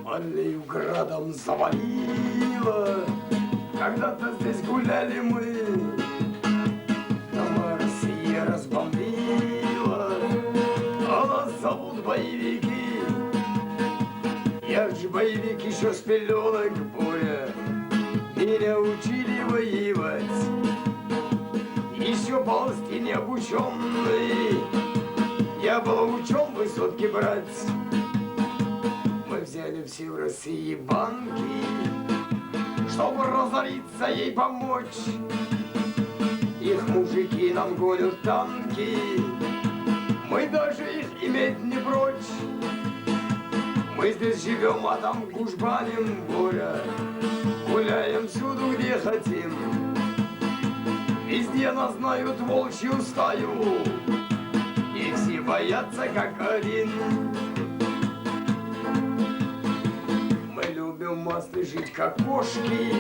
Аллею градом завалило, когда-то здесь гуляли мы. Дома Россия разбомбила, а нас зовут боевики. Я ж боевик еще с пеленок, Боря. Меня учили воевать, еще ползти не обученный. Я был учен высотки брать. Мы взяли все в России банки, чтобы разориться ей помочь. Их мужики нам гонят танки, мы даже их иметь не прочь. Мы здесь живем, а там гужбаним, Боря. Гуляем всюду, где хотим. Везде нас знают волчью стаю, и все боятся, как один. Мы любим масле жить, как кошки,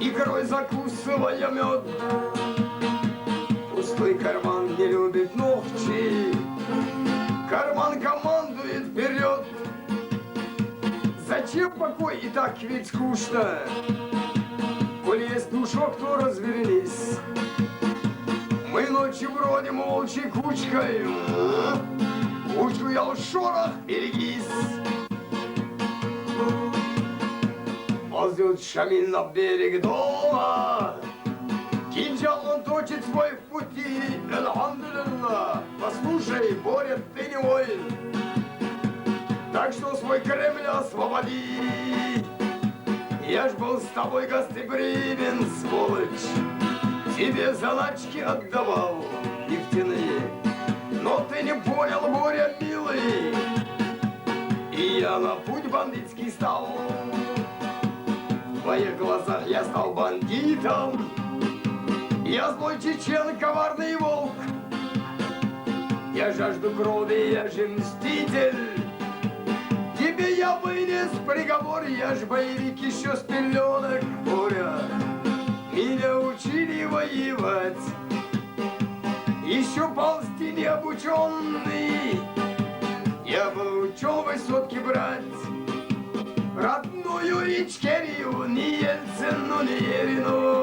икрой закусывая мед. Пустой карман не любит ногти, карман командует вперед. Зачем покой, и так ведь скучно? Коль есть душок, то развернись. Мы ночью бродим волчьей кучкой, учуял шорох, берегись. Ползет Шамиль на берег дома, кинжал он точит свой в пути. Элхамдулилlah, послушай, Боря, ты не воин, так что свой Кремль освободи. Я ж был с тобой гостеприимен, сволочь, тебе заначки отдавал нефтяные, но ты не понял, Боря, милый, и я на путь бандитский стал. В твоих глазах я стал бандитом, я злой чечен, коварный волк. Я жажду крови, я же мститель, тебе я вынес приговор. Я ж боевик еще с пеленок, Боря. Меня учили воевать, еще ползти необученный. Я был учен высотки брать, родную Ичкерию, ни Ельцину, ни Ерину.